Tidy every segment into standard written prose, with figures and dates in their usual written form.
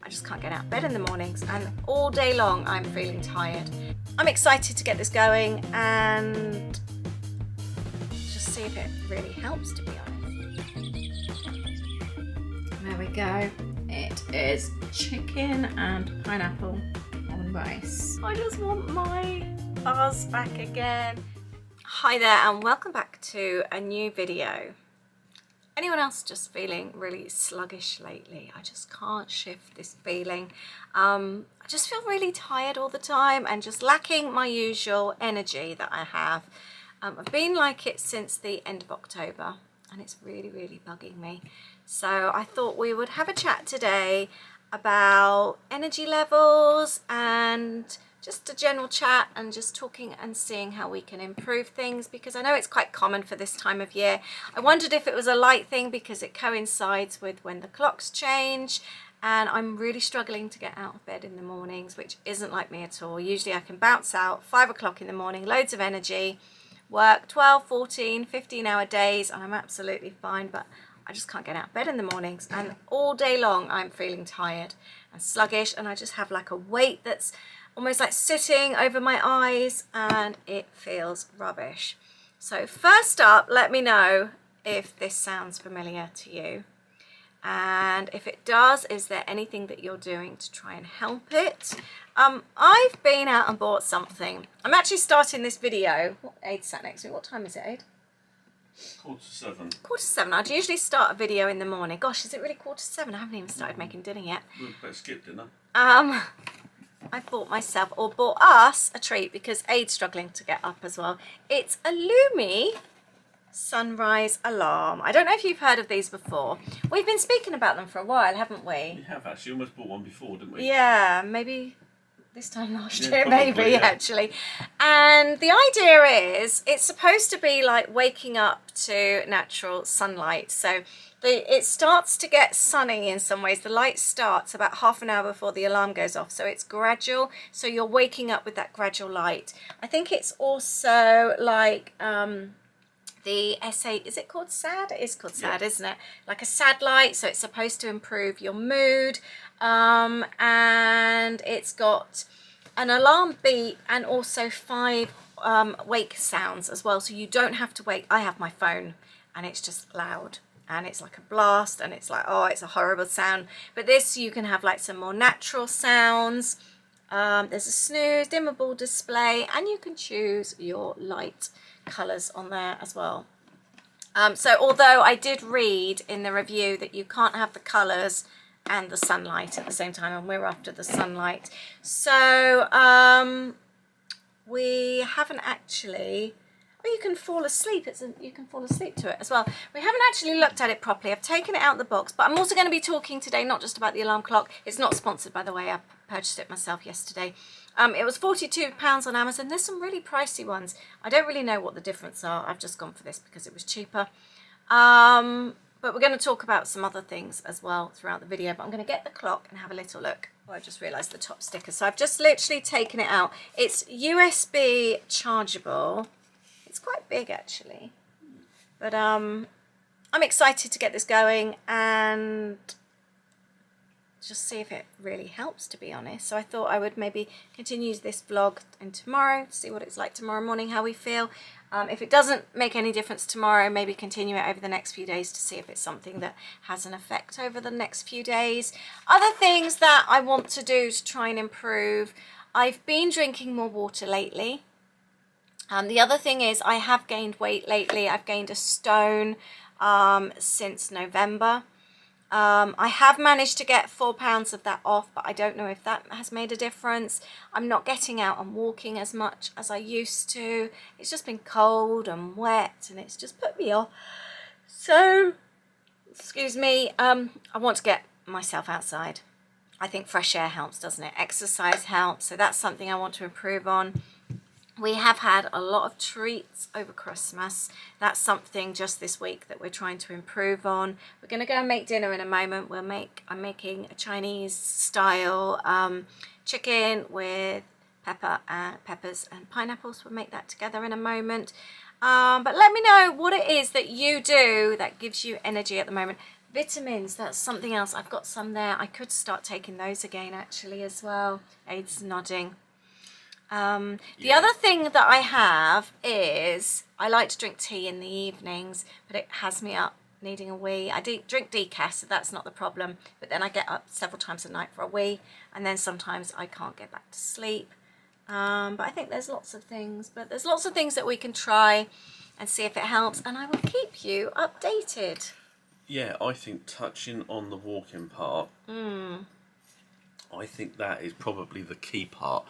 I just can't get out of bed in the mornings, and all day long I'm feeling tired. I'm excited to get this going and just see if it really helps, to be honest. There we go. It is chicken and pineapple on rice. I just want my buzz back again. Hi there and welcome back to a new video. Anyone else just feeling really sluggish lately? I just can't shift this feeling. I just feel really tired all the time and just lacking my usual energy that I have. I've been like it since the end of October and it's really bugging me. So I thought we would have a chat today about energy levels and just a general chat and just talking and seeing how we can improve things, because I know it's quite common for this time of year. I wondered if it was a light thing because it coincides with when the clocks change, and I'm really struggling to get out of bed in the mornings, which isn't like me at all. Usually I can bounce out 5 o'clock in the morning, loads of energy, work 12, 14, 15-hour days, and I'm absolutely fine, but I just can't get out of bed in the mornings, and all day long I'm feeling tired and sluggish, and I just have like a weight that's almost like sitting over my eyes and it feels rubbish. So first up, let me know if this sounds familiar to you, and if it does, is there anything that you're doing to try and help it? I've been out and bought something. I'm actually starting this video. Aid sat next to me. What time is it, Aid? 7:45. 7:45. I'd usually start a video in the morning. Gosh, is it really 7:45? I haven't even started making dinner yet. We'll better skip dinner. I bought myself, or bought us, a treat because Aid's struggling to get up as well. It's a Lumie sunrise alarm. I don't know if you've heard of these before. We've been speaking about them for a while, haven't we? We have actually almost bought one before, didn't we? Yeah, maybe this time last year, probably, maybe, yeah. actually. And the idea is it's supposed to be like waking up to natural sunlight. So it starts to get sunny in some ways. The light starts about half an hour before the alarm goes off. So it's gradual. So you're waking up with that gradual light. I think it's also like the SA, is it called SAD? It is called SAD, isn't it? Like a SAD light. So it's supposed to improve your mood. And it's got an alarm beep and also 5 wake sounds as well. So you don't have to wake. I have my phone and it's just loud. And it's like a blast, and it's like, oh, it's a horrible sound. But this, you can have like some more natural sounds. There's a snooze, dimmable display, and you can choose your light colours on there as well. So although I did read in the review that you can't have the colours and the sunlight at the same time, and we're after the sunlight. So we haven't actually... Or you can fall asleep. You can fall asleep to it as well. We haven't actually looked at it properly. I've taken it out of the box, but I'm also going to be talking today not just about the alarm clock. It's not sponsored, by the way. I purchased it myself yesterday. It was £42 on Amazon. There's some really pricey ones. I don't really know what the difference are. I've just gone for this because it was cheaper. But we're going to talk about some other things as well throughout the video. But I'm going to get the clock and have a little look. Oh, I just realised the top sticker. So I've just literally taken it out. It's USB chargeable. It's quite big actually, but I'm excited to get this going and just see if it really helps, to be honest. So I thought I would maybe continue this vlog and tomorrow, see what it's like tomorrow morning, how we feel. If it doesn't make any difference tomorrow, maybe continue it over the next few days to see if it's something that has an effect over the next few days. Other things that I want to do to try and improve. I've been drinking more water lately. The other thing is I have gained weight lately. I've gained 1 stone since November. I have managed to get 4 pounds of that off, but I don't know if that has made a difference. I'm not getting out and walking as much as I used to. It's just been cold and wet and it's just put me off. So, excuse me, I want to get myself outside. I think fresh air helps, doesn't it? Exercise helps. So that's something I want to improve on. We have had a lot of treats over Christmas. That's something just this week that we're trying to improve on. We're going to go and make dinner in a moment. I'm making a Chinese style chicken with peppers and pineapples. We'll make that together in a moment. But let me know what it is that you do that gives you energy at the moment. Vitamins, that's something else. I've got some there. I could start taking those again actually as well. Aiden's nodding. The other thing that I have is I like to drink tea in the evenings, but it has me up needing a wee. I drink decaf, so that's not the problem, but then I get up several times a night for a wee, and then sometimes I can't get back to sleep. But I think there's lots of things, that we can try and see if it helps, and I will keep you updated. Yeah, I think touching on the walking part, I think that is probably the key part,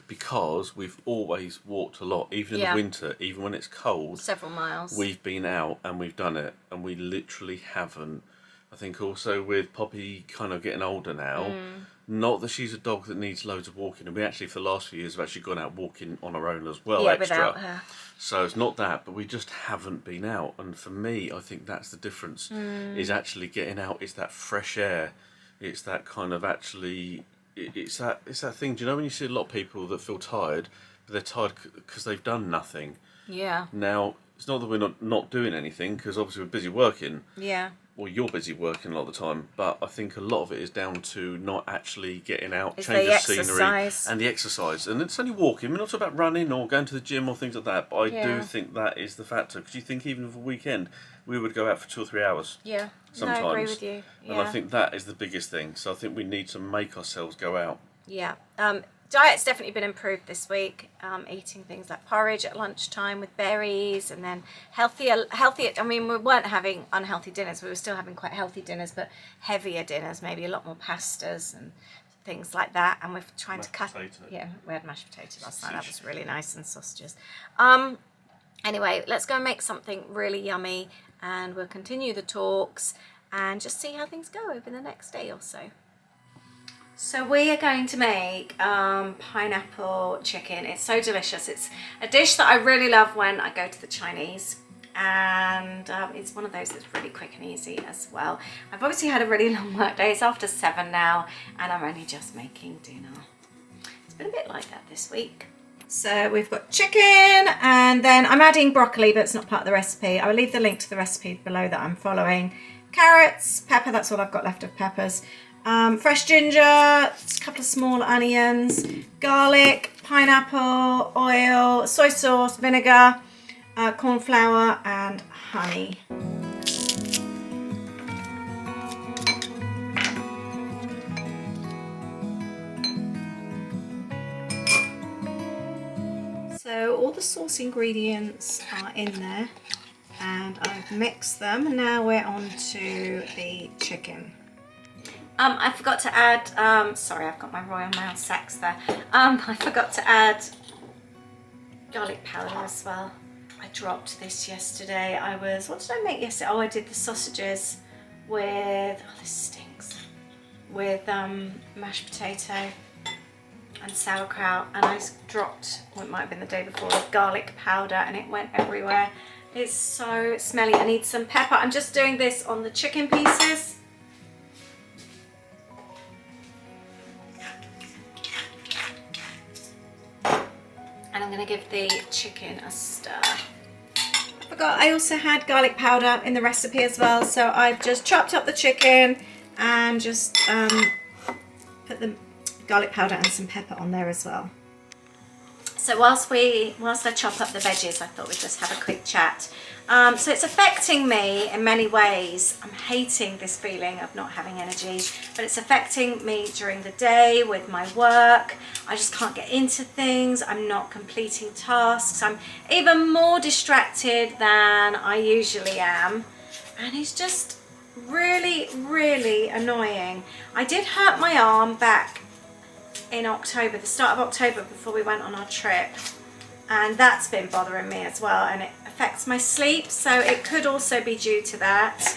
because we've always walked a lot, even in the winter, even when it's cold. Several miles. We've been out and we've done it, and we literally haven't. I think also with Poppy kind of getting older now, not that she's a dog that needs loads of walking, and we actually for the last few years have actually gone out walking on our own as well, extra. Without her. So it's not that, but we just haven't been out, and for me, I think that's the difference, is actually getting out. It's that fresh air. It's that kind of actually, it's that thing. Do you know when you see a lot of people that feel tired, but they're tired because they've done nothing? Yeah. Now, it's not that we're not doing anything, because obviously we're busy working. Yeah. Well, you're busy working a lot of the time, but I think a lot of it is down to not actually getting out, It's change the of scenery, exercise. and the exercise. And it's only walking. We're not talking about running or going to the gym or things like that, but I do think that is the factor. Because you think even of a weekend, we would go out for 2 or 3 hours. Yeah. Sometimes. No, I agree with you. Yeah. And I think that is the biggest thing. So I think we need to make ourselves go out. Yeah. Diet's definitely been improved this week. Eating things like porridge at lunchtime with berries, and then healthier. I mean, we weren't having unhealthy dinners. We were still having quite healthy dinners, but heavier dinners, maybe a lot more pastas and things like that. And we're trying to cut. Potato. Yeah, we had mashed potato last night. That was really nice, and sausages. Anyway, let's go and make something really yummy, and we'll continue the talks and just see how things go over the next day or so. So we are going to make pineapple chicken. It's so delicious. It's a dish that I really love when I go to the Chinese, and it's one of those that's really quick and easy as well. I've obviously had a really long work day. It's after 7 now, and I'm only just making dinner. It's been a bit like that this week. So we've got chicken, and then I'm adding broccoli, but it's not part of the recipe. I will leave the link to the recipe below that I'm following. Carrots, pepper, that's all I've got left of peppers. Fresh ginger, a couple of small onions, garlic, pineapple, oil, soy sauce, vinegar, corn flour and honey. So all the sauce ingredients are in there, and I've mixed them. Now we're on to the chicken. I forgot to add, sorry, I've got my Royal Mail sacks there. I forgot to add garlic powder as well. I dropped this yesterday. What did I make yesterday? Oh, I did the sausages with, oh this stinks, with mashed potato and sauerkraut, and I dropped, well, it might have been the day before, the garlic powder, and it went everywhere. It's so smelly. I need some pepper. I'm just doing this on the chicken pieces. And I'm going to give the chicken a stir. I forgot I also had garlic powder in the recipe as well, so I've just chopped up the chicken and just put the garlic powder and some pepper on there as well. So whilst I chop up the veggies, I thought we'd just have a quick chat. So it's affecting me in many ways. I'm hating this feeling of not having energy, but it's affecting me during the day with my work. I just can't get into things. I'm not completing tasks. I'm even more distracted than I usually am. And it's just really, really annoying. I did hurt my arm back in October, the start of October, before we went on our trip, and that's been bothering me as well, and it affects my sleep, so it could also be due to that.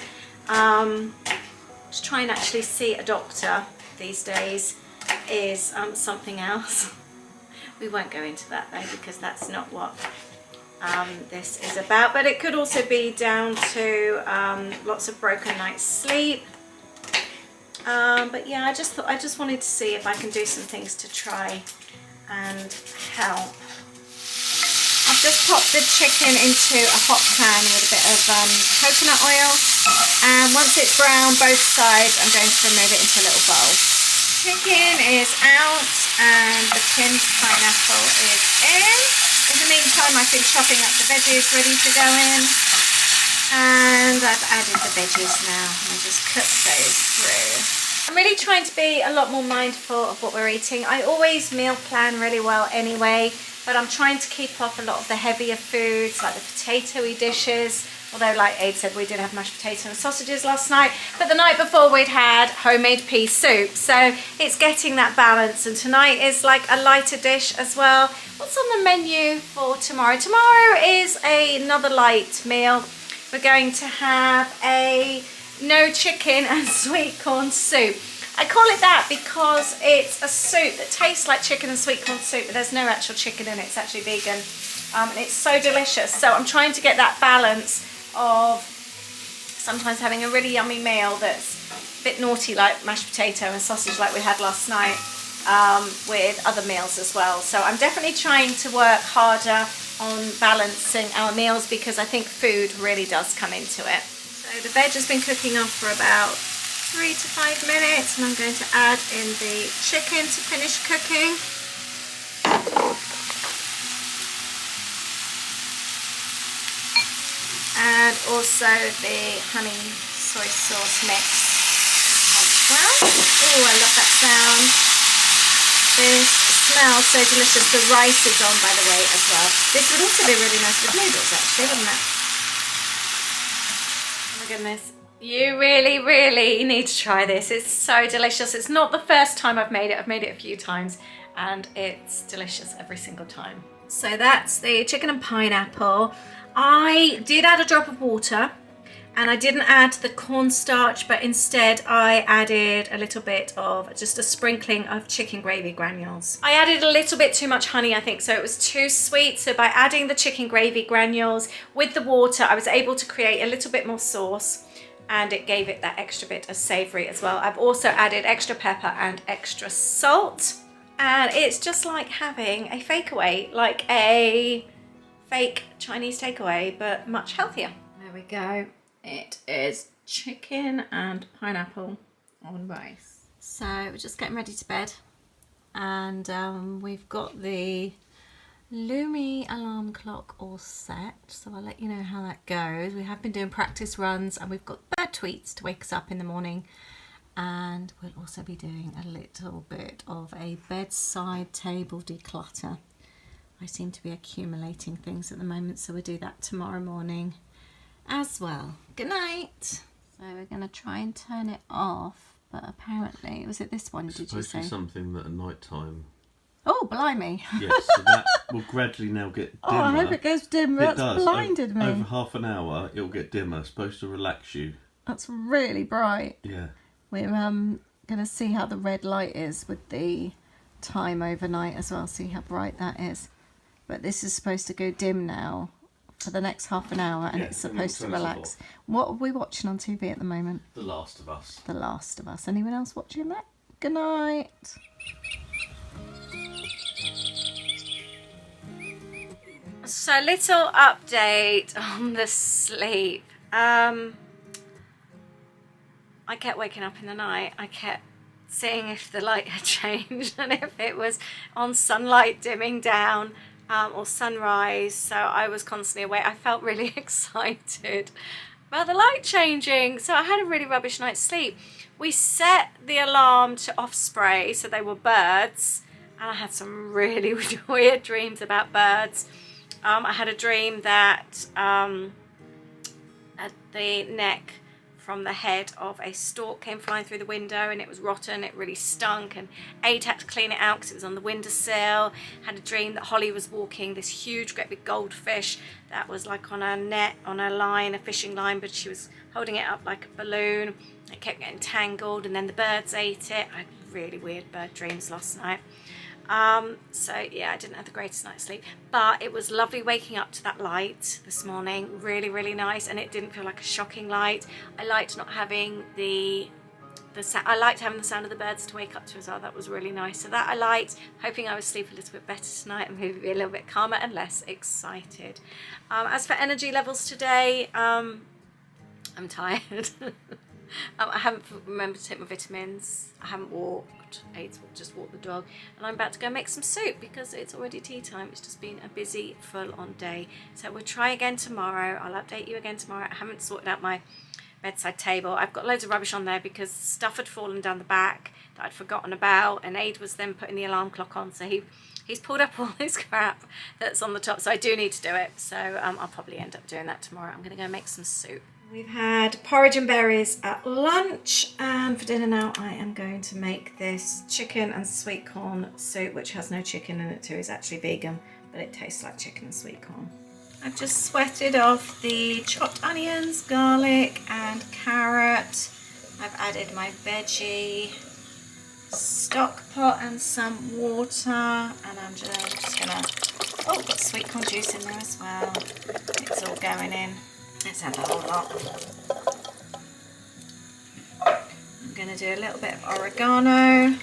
To try and actually see a doctor these days is something else. We won't go into that though, because that's not what this is about, but it could also be down to lots of broken nights sleep. But yeah, I just wanted to see if I can do some things to try and help. I've just popped the chicken into a hot pan with a bit of coconut oil, and And once it's brown both sides, I'm going to remove it into a little bowl. Chicken is out and the tinned pineapple is in. In the meantime, I've been chopping up the veggies ready to go in. And I've added the veggies now. I'll just cook those through. I'm really trying to be a lot more mindful of what we're eating. I always meal plan really well anyway, but I'm trying to keep off a lot of the heavier foods like the potatoey dishes. Although, like Aid said, we did have mashed potato and sausages last night, but the night before we'd had homemade pea soup. So it's getting that balance, and tonight is like a lighter dish as well. What's on the menu for tomorrow? Tomorrow is another light meal. We're going to have a no chicken and sweet corn soup. I call it that because it's a soup that tastes like chicken and sweet corn soup, but there's no actual chicken in it. It's actually vegan, and it's so delicious. So I'm trying to get that balance of sometimes having a really yummy meal that's a bit naughty like mashed potato and sausage like we had last night, with other meals as well. So I'm definitely trying to work harder on balancing our meals because I think food really does come into it. So the veg has been cooking off for about 3 to 5 minutes, and I'm going to add in the chicken to finish cooking. And also the honey soy sauce mix as well. Oh, I love that sound. This smells so delicious. The rice is on, by the way, as well. This would also be really nice with noodles, actually, wouldn't it? Oh my goodness. You really, really need to try this. It's so delicious. It's not the first time I've made it. I've made it a few times, and it's delicious every single time. So that's the chicken and pineapple. I did add a drop of water, and I didn't add the cornstarch, but instead I added a little bit of just a sprinkling of chicken gravy granules. I added a little bit too much honey, I think, so it was too sweet. So by adding the chicken gravy granules with the water, I was able to create a little bit more sauce, and it gave it that extra bit of savory as well. I've also added extra pepper and extra salt, and it's just like having a fakeaway, like a fake Chinese takeaway, but much healthier. There we go. It is chicken and pineapple on rice. So we're just getting ready to bed, and we've got the Lumie alarm clock all set, so I'll let you know how that goes. We have been doing practice runs, and we've got bird tweets to wake us up in the morning, and we'll also be doing a little bit of a bedside table declutter. I seem to be accumulating things at the moment, so we'll do that tomorrow morning as well. Good night. So we're going to try and turn it off, but apparently, was it this one, did you say? It's supposed to be something that at night time. Oh, blimey. Yes, so that will gradually now get dimmer. Oh, I hope it goes dimmer. It That's does. blinded me. Over half an hour, it'll get dimmer. It's supposed to relax you. That's really bright. Yeah. We're going to see how the red light is with the time overnight as well, see how bright that is. But this is supposed to go dim now for the next half an hour, and Yeah, it's supposed to relax. What are we watching on TV at the moment? The Last of Us. The Last of Us. Anyone else watching that? Good night. So little update on the sleep. I kept waking up in the night. I kept seeing if the light had changed and if it was on sunlight dimming down or sunrise. So I was constantly awake. I felt really excited about the light changing. So I had a really rubbish night's sleep. We set the alarm to off spray, so they were birds, and I had some really weird dreams about birds. I had a dream that at the neck from the head of a stork came flying through the window, and it was rotten. It really stunk, and Aid had to clean it out because it was on the windowsill. Had a dream that Holly was walking this huge great big goldfish that was like on a net, on a line, a fishing line, but she was holding it up like a balloon. It kept getting tangled, and then the birds ate it. I had really weird bird dreams last night. So yeah, I didn't have the greatest night's sleep, but it was lovely waking up to that light this morning. Really, really nice, and it didn't feel like a shocking light. I liked not having I liked having the sound of the birds to wake up to as well. That was really nice. So that I liked. Hoping I would sleep a little bit better tonight and maybe be a little bit calmer and less excited. As for energy levels today, I'm I'm tired. I haven't remembered to take my vitamins. I haven't walked. Aid's just walked the dog. And I'm about to go make some soup because it's already tea time. It's just been a busy, full-on day. So we'll try again tomorrow. I'll update you again tomorrow. I haven't sorted out my bedside table. I've got loads of rubbish on there because stuff had fallen down the back that I'd forgotten about. And Aid was then putting the alarm clock on. So he's pulled up all this crap that's on the top. So I do need to do it. So I'll probably end up doing that tomorrow. I'm going to go make some soup. We've had porridge and berries at lunch, and for dinner now I am going to make this chicken and sweet corn soup, which has no chicken in it too. It's actually vegan, but it tastes like chicken and sweet corn. I've just sweated off the chopped onions, garlic and carrot. I've added my veggie stock pot and some water, and I'm just gonna, oh, got sweet corn juice in there as well. It's all going in. Let's add a whole lot. I'm going to do a little bit of oregano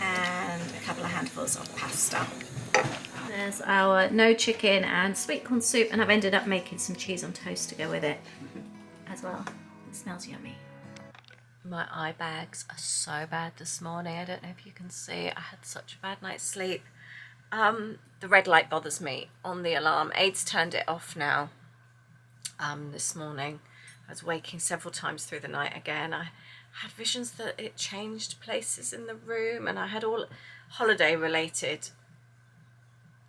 and a couple of handfuls of pasta. There's our no chicken and sweet corn soup, and I've ended up making some cheese on toast to go with it as well. It smells yummy. My eye bags are so bad this morning. I don't know if you can see. I had such a bad night's sleep. The red light bothers me on the alarm. Aid's turned it off now. This morning I was waking several times through the night again. I had visions that it changed places in the room, and I had all holiday related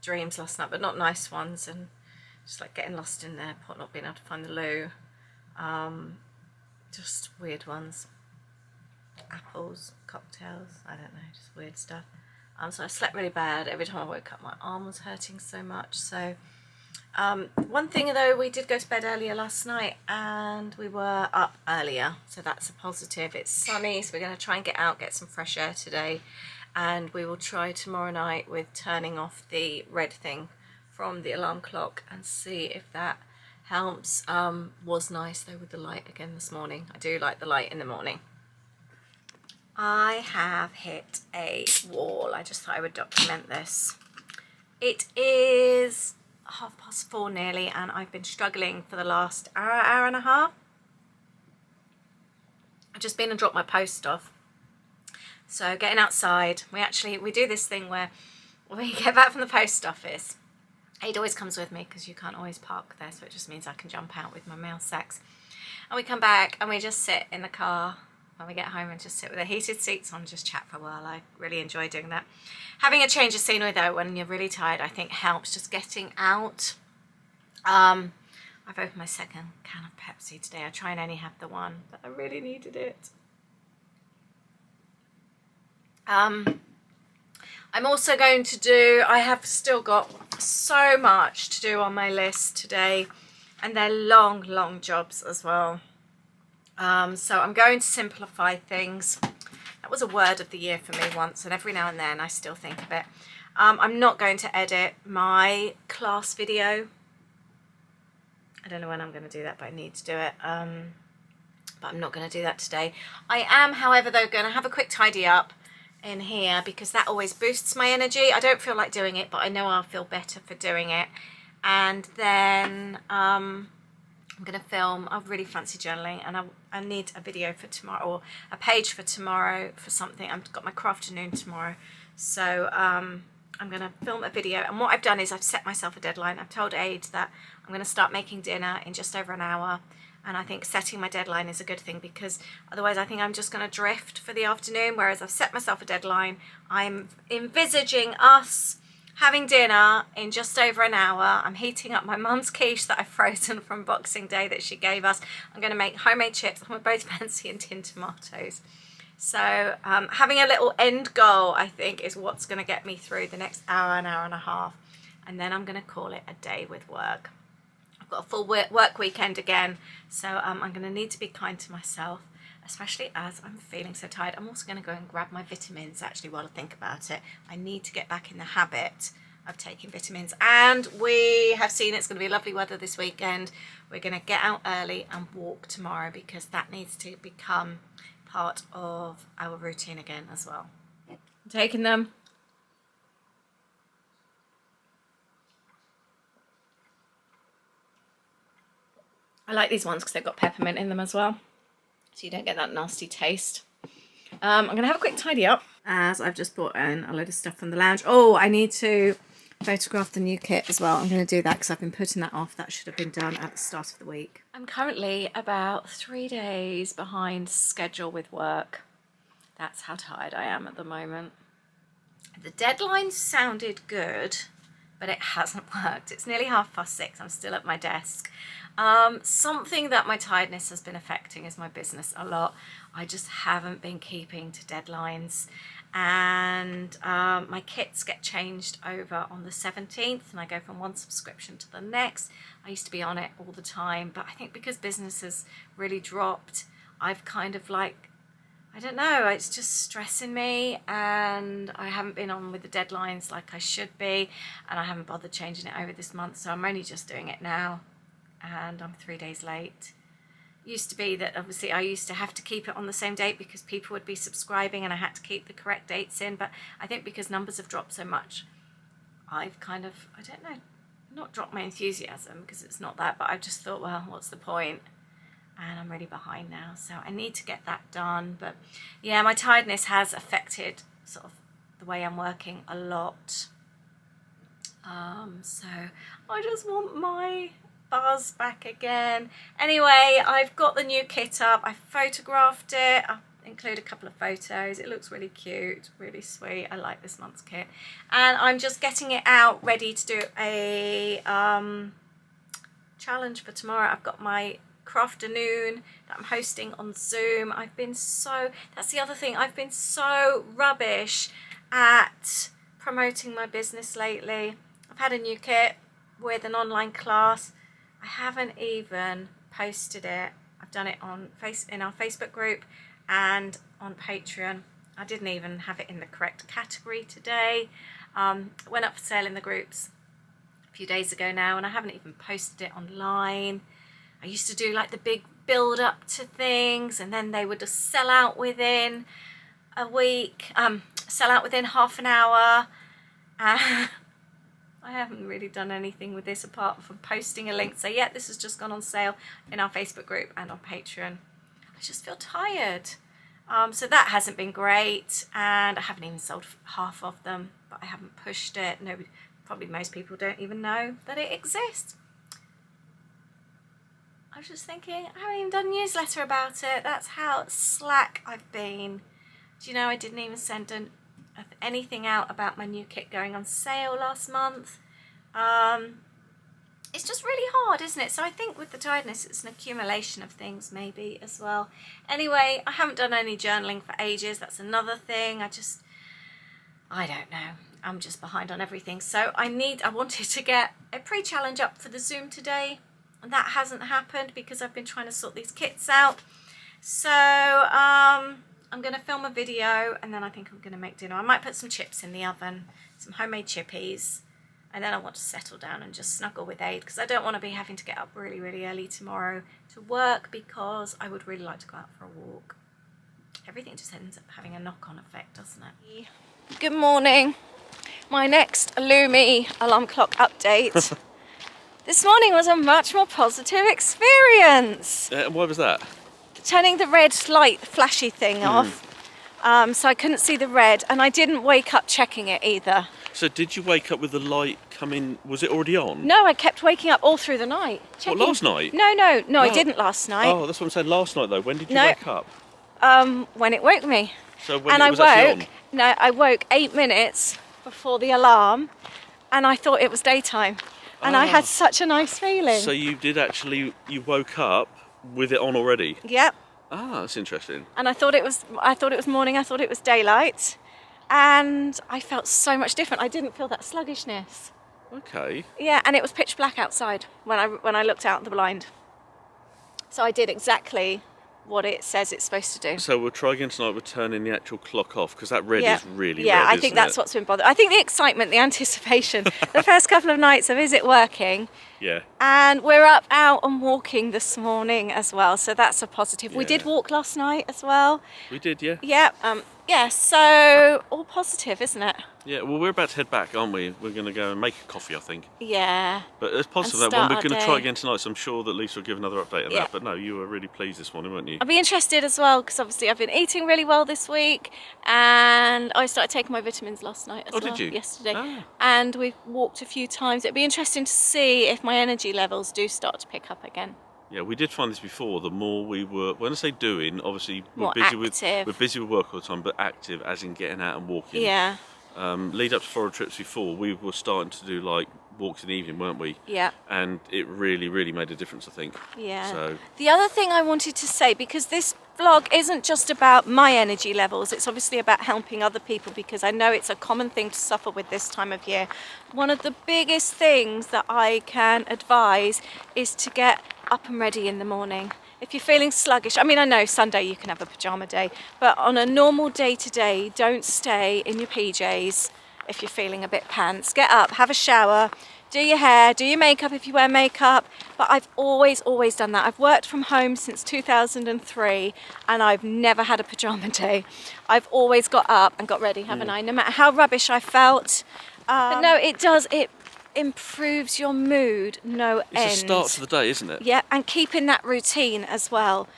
dreams last night, but not nice ones, and just like getting lost in the airport, not being able to find the loo, just weird ones. Apples, cocktails, I don't know, just weird stuff. So I slept really bad. Every time I woke up my arm was hurting so much. So one thing though, we did go to bed earlier last night and we were up earlier, so that's a positive. It's sunny, so we're going to try and get out, get some fresh air today, and we will try tomorrow night with turning off the red thing from the alarm clock and see if that helps. Was nice though with the light again this morning. I do like the light in the morning. I have hit a wall. I just thought I would document this. It is 4:30 nearly, and I've been struggling for the last hour and a half. I've just been and dropped my post off. So getting outside, we do this thing where when we get back from the post office, Aid always comes with me because you can't always park there, so it just means I can jump out with my mail sacks. And we come back and we just sit in the car when we get home and just sit with the heated seats on and just chat for a while. I really enjoy doing that. Having a change of scenery though when you're really tired, I think helps, just getting out. I've opened my second can of Pepsi today. I try and only have the one, but I really needed it. I'm also going to do, I have still got so much to do on my list today, and they're long jobs as well. So I'm going to simplify things. That was a word of the year for me once, and every now and then I still think of it. I'm not going to edit my class video. I don't know when I'm going to do that, but I need to do it. But I'm not going to do that today. I am, however, though, going to have a quick tidy up in here because that always boosts my energy. I don't feel like doing it, but I know I'll feel better for doing it. And then I'm going to film. I really fancy journaling, and I need a video for tomorrow, or a page for tomorrow for something. I've got my crafternoon tomorrow, so I'm going to film a video. And what I've done is I've set myself a deadline. I've told Aid that I'm going to start making dinner in just over an hour, and I think setting my deadline is a good thing because otherwise I think I'm just going to drift for the afternoon, whereas I've set myself a deadline. I'm envisaging us having dinner in just over an hour. I'm heating up my mum's quiche that I've frozen from Boxing Day that she gave us. I'm going to make homemade chips. I'm both fancy and tinned tomatoes. So having a little end goal, I think, is what's going to get me through the next hour and a half. And then I'm going to call it a day with work. I've got a full work weekend again, so I'm going to need to be kind to myself, especially as I'm feeling so tired. I'm also going to go and grab my vitamins, actually, while I think about it. I need to get back in the habit of taking vitamins. And we have seen it's going to be lovely weather this weekend. We're going to get out early and walk tomorrow because that needs to become part of our routine again as well. I'm taking them. I like these ones because they've got peppermint in them as well, so you don't get that nasty taste. I'm going to have a quick tidy up, as I've just brought in a load of stuff from the lounge. Oh, I need to photograph the new kit as well. I'm going to do that because I've been putting that off. That should have been done at the start of the week. I'm currently about 3 days behind schedule with work. That's how tired I am at the moment. The deadline sounded good, but it hasn't worked. It's nearly 6:30. I'm still at my desk. Something that my tiredness has been affecting is my business a lot. I just haven't been keeping to deadlines, and my kits get changed over on the 17th, and I go from one subscription to the next. I used to be on it all the time, but I think because business has really dropped, I've kind of like, I don't know, it's just stressing me, and I haven't been on with the deadlines like I should be, and I haven't bothered changing it over this month, so I'm only just doing it now, and I'm 3 days late. Used to be that obviously I used to have to keep it on the same date because people would be subscribing and I had to keep the correct dates in, but I think because numbers have dropped so much, I've kind of, I don't know, not dropped my enthusiasm, because it's not that, but I've just thought, well, what's the point? And I'm really behind now, so I need to get that done. But yeah, my tiredness has affected sort of the way I'm working a lot. So I just want my buzz back again. Anyway, I've got the new kit up. I photographed it. I'll include a couple of photos. It looks really cute, really sweet. I like this month's kit. And I'm just getting it out ready to do a challenge for tomorrow. I've got my crafternoon that I'm hosting on Zoom. That's the other thing, I've been so rubbish at promoting my business lately. I've had a new kit with an online class. I haven't even posted it. I've done it on in our Facebook group and on Patreon. I didn't even have it in the correct category today. Went up for sale in the groups a few days ago now, and I haven't even posted it online. I used to do like the big build up to things, and then they would just sell out within a week, sell out within half an hour. I haven't really done anything with this apart from posting a link. So yeah, this has just gone on sale in our Facebook group and on Patreon. I just feel tired. So that hasn't been great, and I haven't even sold half of them, but I haven't pushed it. Nobody, probably most people don't even know that it exists. I was just thinking, I haven't even done a newsletter about it. That's how slack I've been. Do you know, I didn't even send anything out about my new kit going on sale last month. It's just really hard, isn't it? So I think with the tiredness, it's an accumulation of things maybe as well. Anyway, I haven't done any journaling for ages. That's another thing. I don't know. I'm just behind on everything. So I wanted to get a pre-challenge up for the Zoom today, and that hasn't happened because I've been trying to sort these kits out. So I'm going to film a video, and then I think I'm going to make dinner. I might put some chips in the oven, some homemade chippies, and then I want to settle down and just snuggle with Aid, because I don't want to be having to get up really, really early tomorrow to work, because I would really like to go out for a walk. Everything just ends up having a knock-on effect, doesn't it? Good morning. My next Lumie alarm clock update. This morning was a much more positive experience. Why was that? Turning the red light flashy thing off, so I couldn't see the red, and I didn't wake up checking it either. So did you wake up with the light coming? Was it already on? No, I kept waking up all through the night. Checking. What, last night? No, I didn't last night. Oh, that's what I'm saying. Last night though. When did you wake up? When it woke me. So when it was actually on? No, I woke 8 minutes before the alarm, and I thought it was daytime, and I had such a nice feeling. So you woke up with it on already? Yep. Ah, that's interesting. And I thought it was morning. I thought it was daylight, and I felt so much different. I didn't feel that sluggishness. Okay. Yeah, and it was pitch black outside when I looked out the blind. So I did exactly what it says it's supposed to do. So we'll try again tonight with turning the actual clock off, because that red is really red. Yeah, I think that's what's been bothering. I think the excitement, the anticipation, the first couple of nights of is it working? Yeah. And we're out and walking this morning as well, so that's a positive. Yeah. We did walk last night as well. We did, yeah. Yeah, yeah, so all positive, isn't it? Yeah, well, we're about to head back, aren't we? We're going to go and make a coffee, I think. Yeah. But it's positive And that one. start We're our going to try day. again tonight, so I'm sure that Lisa will give another update on Yeah. that. But no, you were really pleased this morning, weren't you? I'll be interested as well because obviously I've been eating really well this week, and I started taking my vitamins last night as well. Did you? Yesterday. Ah. And we've walked a few times. It'd be interesting to see if my energy levels do start to pick up again. Yeah, we did find this before. The more we were, when I say doing, obviously More active. we're busy with work all the time, but active as in getting out and walking. Yeah. Lead up to foreign trips before, we were starting to do like walks in the evening, weren't we? Yeah. And it really, really made a difference, I think. Yeah. So the other thing I wanted to say, because this vlog isn't just about my energy levels, it's obviously about helping other people, because I know it's a common thing to suffer with this time of year. One of the biggest things that I can advise is to get up and ready in the morning. If you're feeling sluggish, I mean, I know Sunday you can have a pajama day, but on a normal day-to-day, don't stay in your PJs if you're feeling a bit pants. Get up, have a shower, do your hair, do your makeup if you wear makeup. But I've always done that. I've worked from home since 2003 and I've never had a pajama day. I've always got up and got ready, haven't I? No matter how rubbish I felt. But no, it does, it improves your mood, no end. it's a start to the day, isn't it? Yeah, and keeping that routine as well.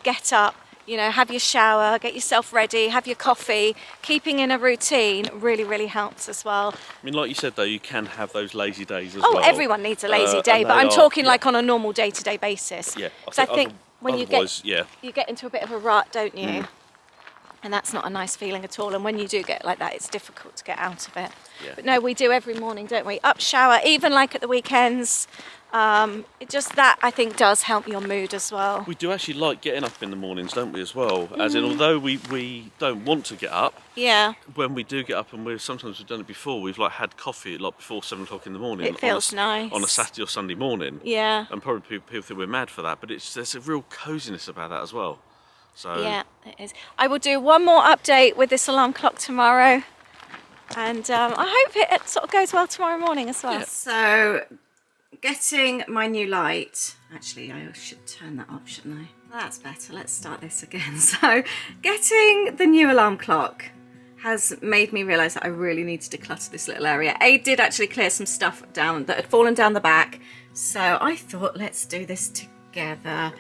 Get up, you know, have your shower, get yourself ready, have your coffee. Keeping in a routine really, really helps as well. I mean, like you said, though, you can have those lazy days as Oh, well. everyone needs a lazy day, and but they I'm are- talking yeah. like on a normal day-to-day basis. Yeah, Because I think when you otherwise, you get into a bit of a rut, don't you? And that's not a nice feeling at all. And when you do get like that, it's difficult to get out of it. Yeah. But no, we do every morning, don't we? Up, shower, even like at the weekends. It just that I think does help your mood as well. We do actually like getting up in the mornings, don't we, as well? As in, although we don't want to get up, Yeah, when we do get up, and sometimes we've done it before, we've like had coffee like before 7 o'clock in the morning. it feels nice. On a Saturday or Sunday morning. Yeah, And probably people think we're mad for that, but there's a real coziness about that as well. So yeah, it is. I will do one more update with this alarm clock tomorrow. And I hope it sort of goes well tomorrow morning as well. Yeah. So, getting my new light. Actually, I should turn that off, shouldn't I? That's better. Let's start this again. So, getting the new alarm clock has made me realise that I really need to declutter this little area. I did actually clear some stuff down that had fallen down the back. So, I thought, let's do this together.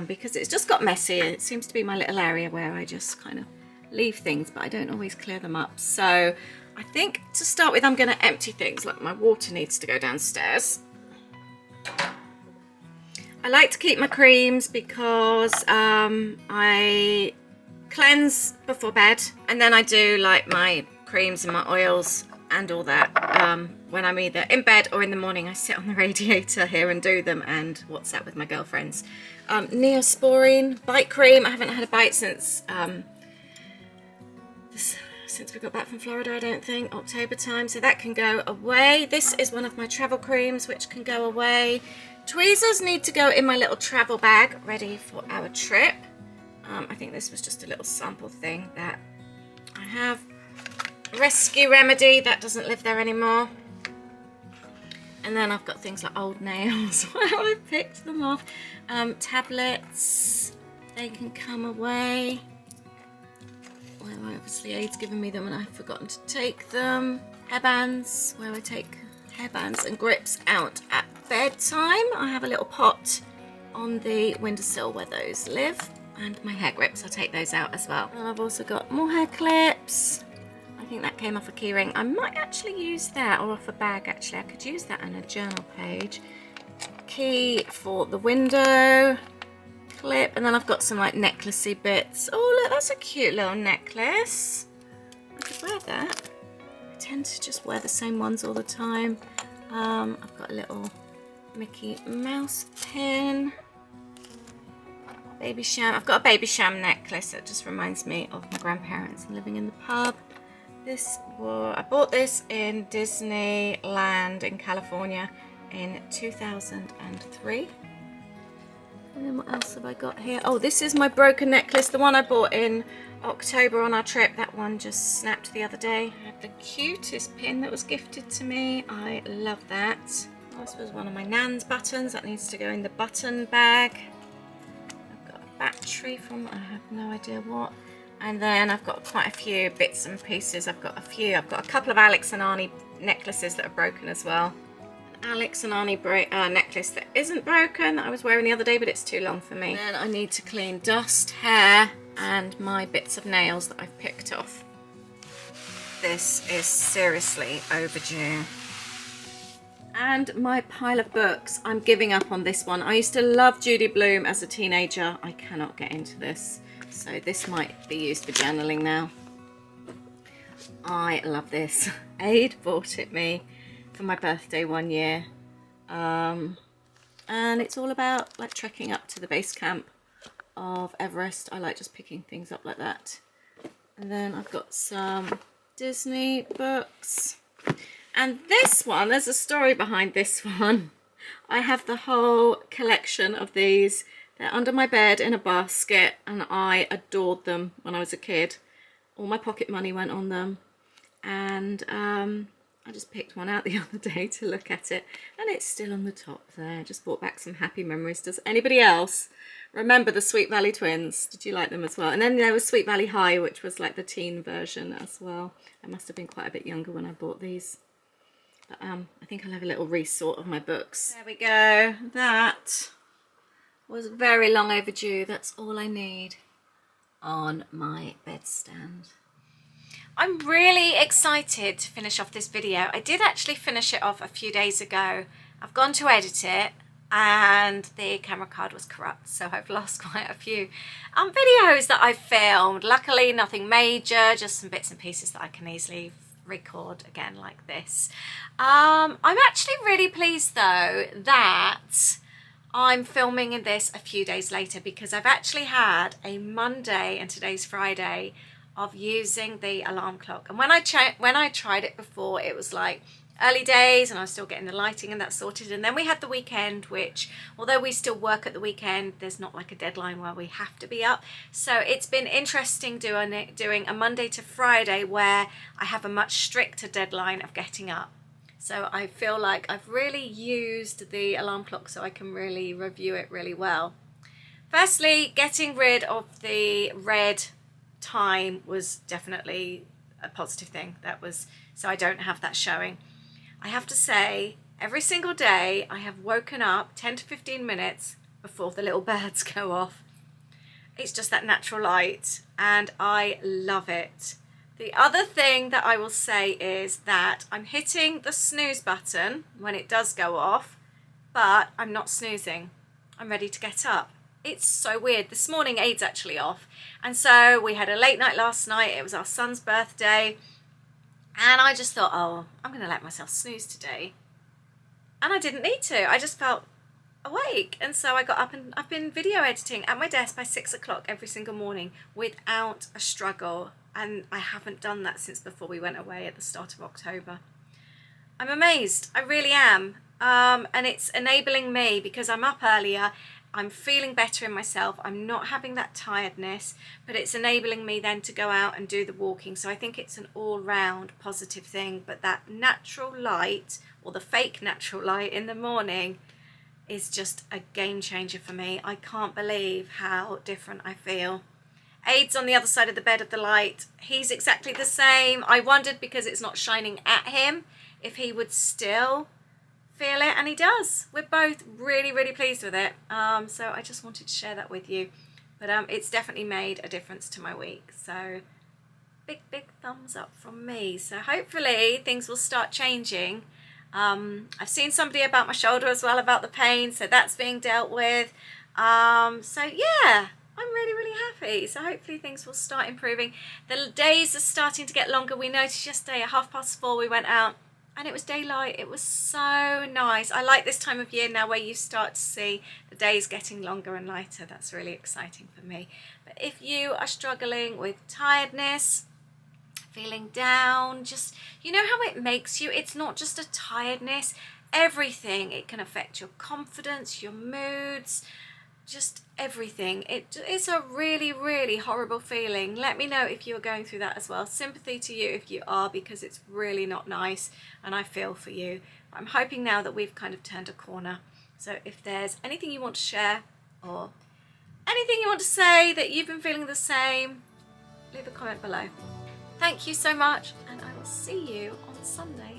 Because it's just got messy. It seems to be my little area where I just kind of leave things, but I don't always clear them up. So I think to start with, I'm going to empty things. Like my water needs to go downstairs. I like to keep my creams because I cleanse before bed, and then I do like my creams and my oils and all that when I'm either in bed or in the morning. I sit on the radiator here and do them and WhatsApp with my girlfriends. Neosporin bite cream. I haven't had a bite since we got back from Florida, I don't think, October time, so that can go away. This is one of my travel creams which can go away. Tweezers need to go in my little travel bag ready for our trip. I think this was just a little sample thing that I have. Rescue Remedy, that doesn't live there anymore. And then I've got things like old nails where I picked them off. Tablets, they can come away. Well, obviously Aid's given me them and I've forgotten to take them. Hairbands, where I take hairbands and grips out at bedtime. I have a little pot on the windowsill where those live. And my hair grips, I'll take those out as well. And I've also got more hair clips. I think that came off a keyring. I might actually use that, or off a bag actually. I could use that on a journal page. Key for the window clip, and then I've got some like necklacey bits. Oh look, that's a cute little necklace. I could wear that. I tend to just wear the same ones all the time. I've got a little Mickey Mouse pin. Baby sham. I've got a baby sham necklace that just reminds me of my grandparents and living in the pub. I bought this in Disneyland in California in 2003. And then what else have I got here? Oh, this is my broken necklace, the one I bought in October on our trip. That one just snapped the other day. I have the cutest pin that was gifted to me. I love that. This was one of my Nan's buttons. That needs to go in the button bag. I've got a battery from, I have no idea what. And then I've got quite a few bits and pieces. I've got a couple of Alex and Arnie necklaces that are broken as well. An Alex and Arnie necklace that isn't broken that I was wearing the other day, but it's too long for me. Then I need to clean dust, hair, and my bits of nails that I've picked off. This is seriously overdue. And my pile of books, I'm giving up on this one. I used to love Judy Blume as a teenager. I cannot get into this. So this might be used for journaling now. I love this. Aid bought it me for my birthday one year. And it's all about like trekking up to the base camp of Everest. I like just picking things up like that. And then I've got some Disney books. And this one, there's a story behind this one. I have the whole collection of these. They're under my bed in a basket, and I adored them when I was a kid. All my pocket money went on them. And I just picked one out the other day to look at it, and it's still on the top there. Just brought back some happy memories. Does anybody else remember the Sweet Valley Twins? Did you like them as well? And then there was Sweet Valley High, which was like the teen version as well. I must have been quite a bit younger when I bought these. But I think I'll have a little resort of my books. There we go. That was very long overdue. That's all I need on my bedstand. I'm really excited to finish off this video. I did actually finish it off a few days ago. I've gone to edit it and the camera card was corrupt, so I've lost quite a few videos that I've filmed. Luckily nothing major, just some bits and pieces that I can easily record again like this. I'm actually really pleased though that I'm filming in this a few days later, because I've actually had a Monday and today's Friday of using the alarm clock. And when I tried it before, it was like early days and I was still getting the lighting and that sorted. And then we had the weekend, which although we still work at the weekend, there's not like a deadline where we have to be up. So it's been interesting doing a Monday to Friday where I have a much stricter deadline of getting up. So I feel like I've really used the alarm clock so I can really review it really well. Firstly, getting rid of the red time was definitely a positive thing. That was so I don't have that showing. I have to say, every single day I have woken up 10 to 15 minutes before the little birds go off. It's just that natural light and I love it. The other thing that I will say is that I'm hitting the snooze button when it does go off, but I'm not snoozing. I'm ready to get up. It's so weird. This morning Aid's actually off, and so we had a late night last night. It was our son's birthday and I just thought, oh, I'm gonna let myself snooze today, and I didn't need to. I just felt awake, and so I got up and I've been video editing at my desk by 6 o'clock every single morning without a struggle, and I haven't done that since before we went away at the start of October. I'm amazed, I really am, and it's enabling me because I'm up earlier. I'm feeling better in myself. I'm not having that tiredness, but it's enabling me then to go out and do the walking. So I think it's an all-round positive thing. But that natural light, or the fake natural light in the morning, is just a game changer for me. I can't believe how different I feel. Aid's on the other side of the bed of the light. He's exactly the same. I wondered, because it's not shining at him, if he would still feel it, and he does. We're both really, really pleased with it. So I just wanted to share that with you. But it's definitely made a difference to my week. So big, big thumbs up from me. So hopefully things will start changing. I've seen somebody about my shoulder as well, about the pain. So that's being dealt with. So yeah, I'm really, really happy. So hopefully things will start improving. The days are starting to get longer. We noticed yesterday at 4:30 we went out, and it was daylight. It was so nice. I like this time of year now where you start to see the days getting longer and lighter. That's really exciting for me. But if you are struggling with tiredness, feeling down, just, you know how it makes you? It's not just a tiredness, everything. It can affect your confidence, your moods, just everything. It's a really, really horrible feeling. Let me know if you are going through that as well. Sympathy to you if you are, because it's really not nice, and I feel for you. I'm hoping now that we've kind of turned a corner. So if there's anything you want to share, or anything you want to say that you've been feeling the same, leave a comment below. Thank you so much, and I will see you on Sunday